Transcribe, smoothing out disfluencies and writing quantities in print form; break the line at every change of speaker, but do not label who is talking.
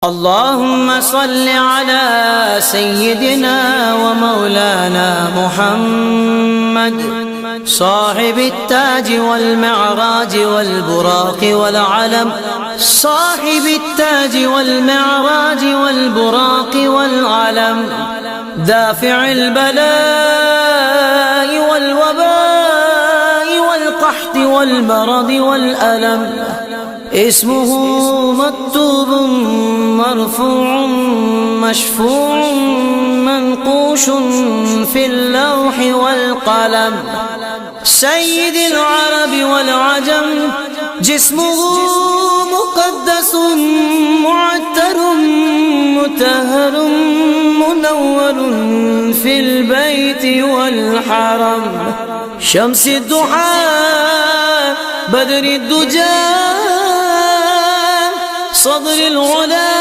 اللهم صل على سيدنا ومولانا محمد صاحب التاج والمعراج والبراق والعلم، صاحب التاج والمعراج والبراق والعلم، دافع البلاء والوباء والقحط والمرض والألم، اسمه مكتوب مرفوع مشفوع منقوش في اللوح والقلم، سيد العرب والعجم، جسمه مقدس معتر مطهر منور في البيت والحرم، شمس الضحى بدر الدجى صدر العلا